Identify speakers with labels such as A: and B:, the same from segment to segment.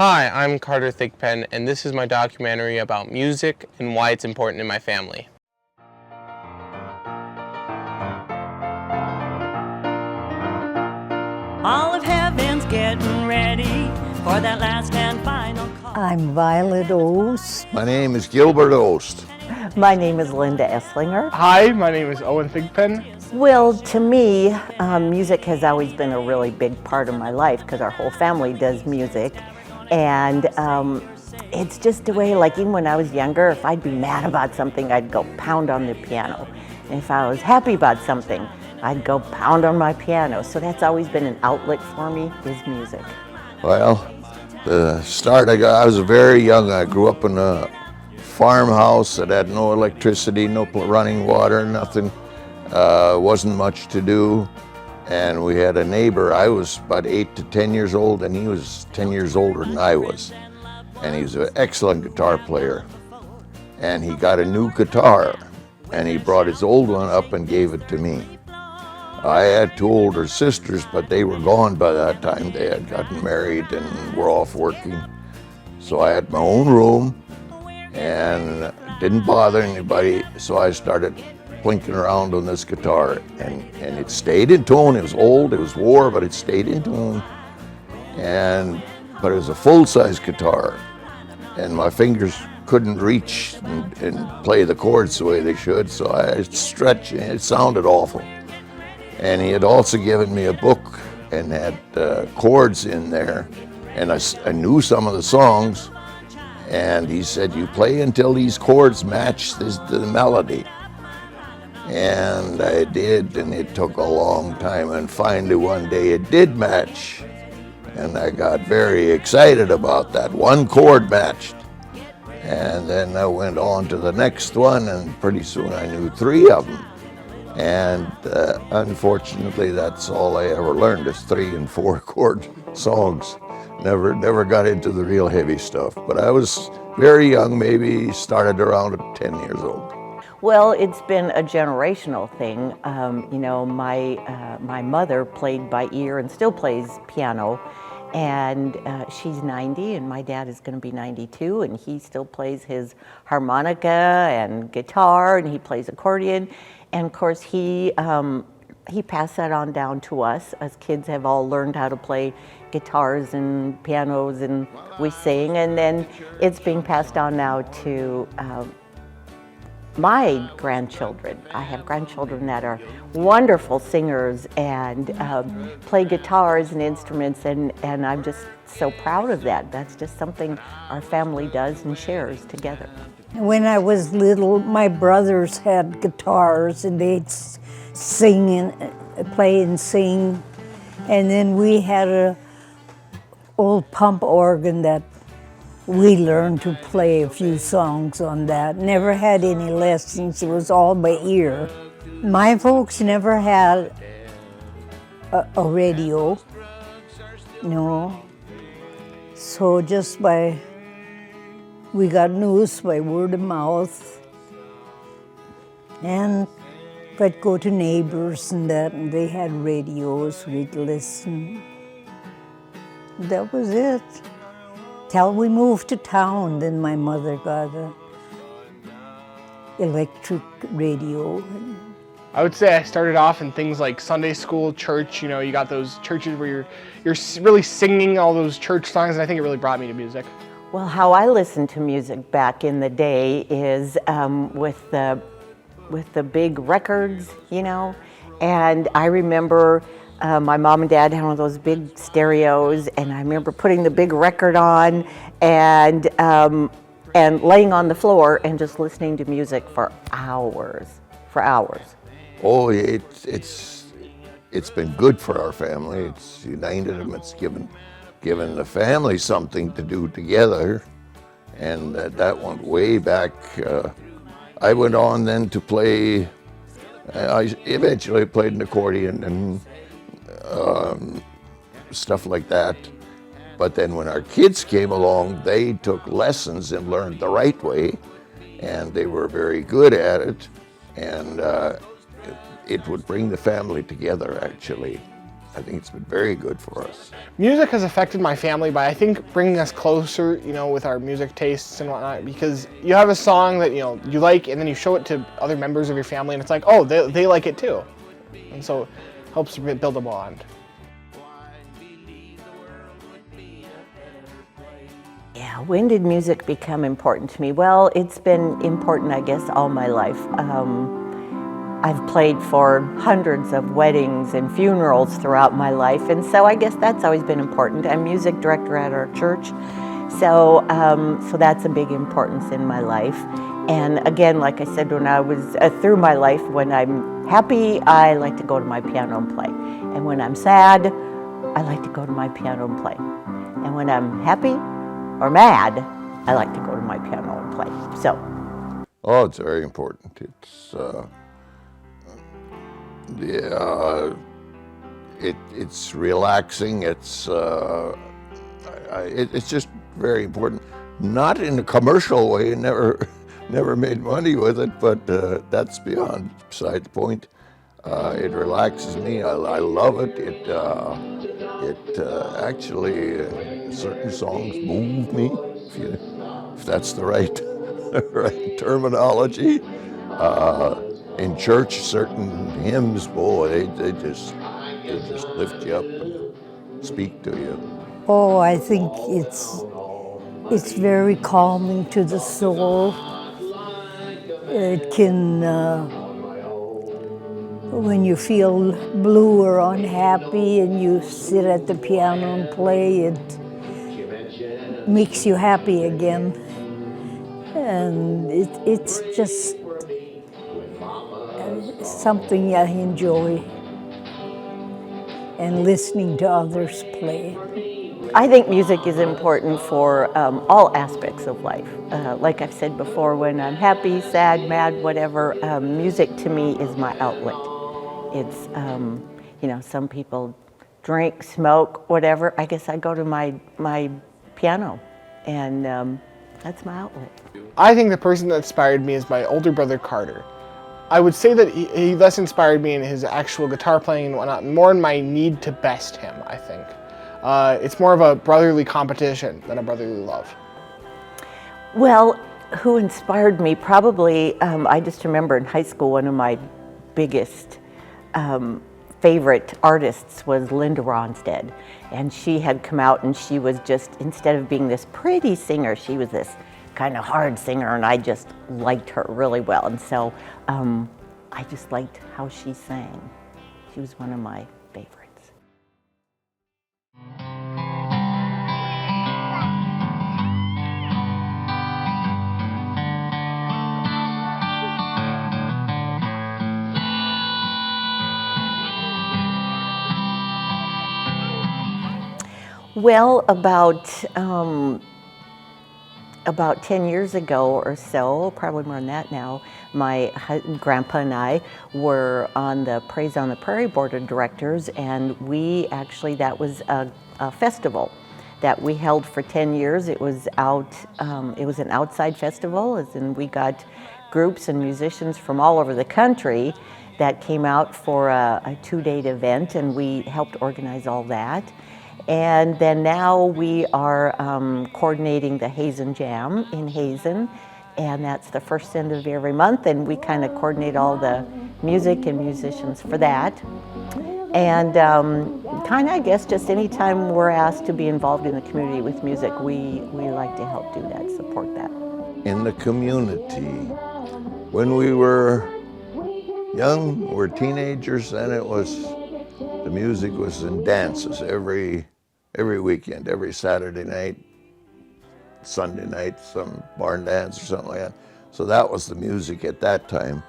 A: Hi, I'm Carter Thigpen, and this is my documentary about music and why it's important in my family.
B: All of heaven's getting ready for that last and final call.
C: I'm Violet Ost.
D: My name is Gilbert Ost.
C: My name is Linda Esslinger.
E: Hi, my name is Owen Thigpen.
C: Well, to me, music has always been a really big part of my life because our whole family does music. And it's just a way, like even when I was younger, if I'd be mad about something, I'd go pound on the piano. And if I was happy about something, I'd go pound on my piano. So that's always been an outlet for me, is music.
D: Well, the start I was very young. I grew up in a farmhouse that had no electricity, no running water, nothing. Wasn't much to do. And we had a neighbor. I was about 8 to 10 years old, and he was 10 years older than I was. And he was an excellent guitar player. And he got a new guitar, and he brought his old one up and gave it to me. I had two older sisters, but they were gone by that time. They had gotten married and were off working. So I had my own room and didn't bother anybody. So I started plinking around on this guitar, and it stayed in tune. It was old, it was wore, but it stayed in tune. But it was a full-size guitar, and my fingers couldn't reach and play the chords the way they should, so I stretched, and it sounded awful. And he had also given me a book and had chords in there, and I knew some of the songs, and he said, "You play until these chords match the melody." And I did, and it took a long time, and finally one day it did match. And I got very excited about that. One chord matched. And then I went on to the next one, and pretty soon I knew 3 of them. And unfortunately, that's all I ever learned is 3 and 4 chord songs. Never got into the real heavy stuff. But I was very young, maybe started around at 10 years old.
C: Well, it's been a generational thing. My mother played by ear and still plays piano, and she's 90, and my dad is going to be 92, and he still plays his harmonica and guitar, and he plays accordion. And of course, he passed that on down to us. Us kids have all learned how to play guitars and pianos, and we sing, and then it's being passed on now to my grandchildren. I have grandchildren that are wonderful singers and play guitars and instruments, and I'm just so proud of that. That's just something our family does and shares together.
F: When I was little, my brothers had guitars and they'd sing and play and sing. And then we had a old pump organ that we learned to play a few songs on that. Never had any lessons, it was all by ear. My folks never had a radio, no. So we got news by word of mouth. And I'd go to neighbors and that, and they had radios, we'd listen. That was it. Till we moved to town, then my mother got an electric radio.
E: I would say I started off in things like Sunday school, church. You got those churches where you're really singing all those church songs, and I think it really brought me to music.
C: Well, how I listened to music back in the day is with the big records, and I remember my mom and dad had one of those big stereos, and I remember putting the big record on and laying on the floor and just listening to music for hours.
D: Oh, it's been good for our family. It's united them. It's given the family something to do together, and that went way back. I went on then to play. I eventually played an accordion and stuff like that. But then when our kids came along, they took lessons and learned the right way, and they were very good at it, and it would bring the family together, actually. I think it's been very good for us.
E: Music has affected my family by, I think, bringing us closer, you know, with our music tastes and whatnot, because you have a song that, you know, you like, and then you show it to other members of your family, and it's like, oh, they like it too. And so it helps build a bond.
C: Yeah, when did music become important to me? Well, it's been important, I guess, all my life. I've played for hundreds of weddings and funerals throughout my life, and so I guess that's always been important. I'm music director at our church, so that's a big importance in my life. And again, like I said, when I was through my life, when I'm happy, I like to go to my piano and play. And when I'm sad, I like to go to my piano and play. And when I'm happy or mad, I like to go to my piano and play. So.
D: Oh, it's very important. It's relaxing. It's just very important. Not in a commercial way. Never made money with it, but that's beside the point. It relaxes me. I love it. It actually certain songs move me, if that's the right right terminology. In church, certain hymns, boy, they just lift you up and speak to you.
F: Oh, I think it's very calming to the soul. It can, when you feel blue or unhappy and you sit at the piano and play, it makes you happy again. And it's just something I enjoy, and listening to others play.
C: I think music is important for all aspects of life. Like I've said before, when I'm happy, sad, mad, whatever, music to me is my outlet. It's, you know, some people drink, smoke, whatever. I guess I go to my piano, and that's my outlet.
E: I think the person that inspired me is my older brother, Carter. I would say that he less inspired me in his actual guitar playing and whatnot, more in my need to best him, I think. It's more of a brotherly competition than a brotherly love.
C: Well, who inspired me? Probably, I just remember in high school, one of my biggest favorite artists was Linda Ronstadt. And she had come out and she was just, instead of being this pretty singer, she was this kind of hard singer, and I just liked her really well. And so I just liked how she sang. She was one of my favorites. Well, about 10 years ago or so, probably more than that now, my grandpa and I were on the Praise on the Prairie Board of Directors, and we actually, that was a festival that we held for 10 years. It was it was an outside festival, as in we got groups and musicians from all over the country that came out for a 2-day event, and we helped organize all that. And then now we are coordinating the Hazen Jam in Hazen, and that's the first Sunday of every month, and we kind of coordinate all the music and musicians for that. And kind of, I guess, just anytime we're asked to be involved in the community with music, we like to help do that, support that.
D: In the community, when we were young, we were teenagers, then the music was in dances every weekend, every Saturday night, Sunday night, some barn dance or something like that. So that was the music at that time.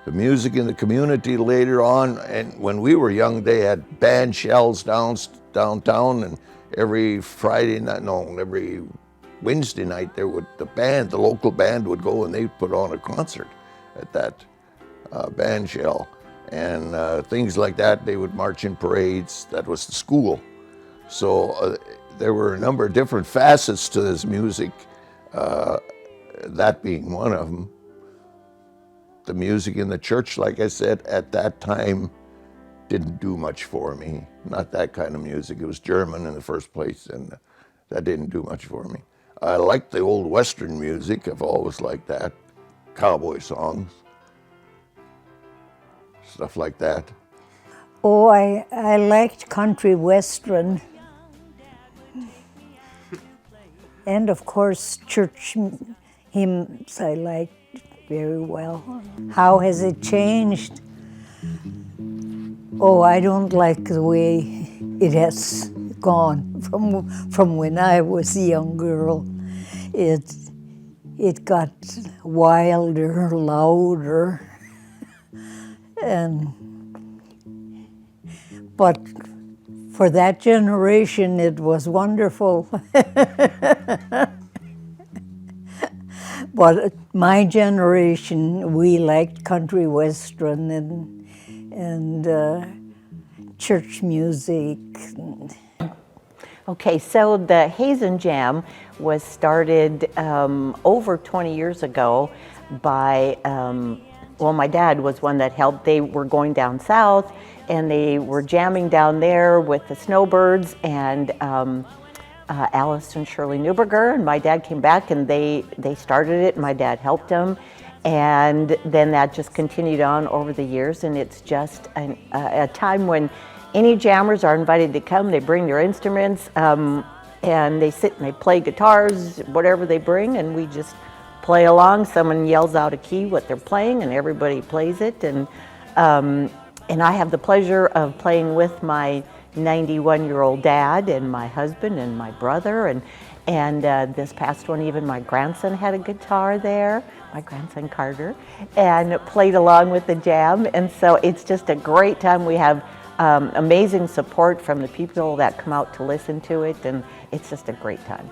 D: The music in the community later on, and when we were young, they had band shells downtown, and every every Wednesday night, the local band would go and they'd put on a concert at that band shell. And things like that. They would march in parades. That was the school. So there were a number of different facets to this music, that being one of them. The music in the church, like I said, at that time, didn't do much for me. Not that kind of music. It was German in the first place, and that didn't do much for me. I liked the old Western music. I've always liked that. Cowboy songs, stuff like that.
F: Oh, I liked country western. And of course, church hymns I liked very well. How has it changed? Oh, I don't like the way it has gone from when I was a young girl. It got wilder, louder, but for that generation, it was wonderful. But my generation, we liked country western and church music.
C: Okay, so the Hazen Jam was started over 20 years ago by, well, my dad was one that helped. They were going down south and they were jamming down there with the Snowbirds and Alice and Shirley Newberger, and my dad came back and they started it and my dad helped them. And then that just continued on over the years, and it's just a time when any jammers are invited to come. They bring their instruments and they sit and they play guitars, whatever they bring, and we just play along. Someone yells out a key what they're playing and everybody plays it. And I have the pleasure of playing with my 91-year-old dad and my husband and my brother, and this past one even my grandson had a guitar there, my grandson Carter, and played along with the jam. And so it's just a great time. We have amazing support from the people that come out to listen to it, and it's just a great time.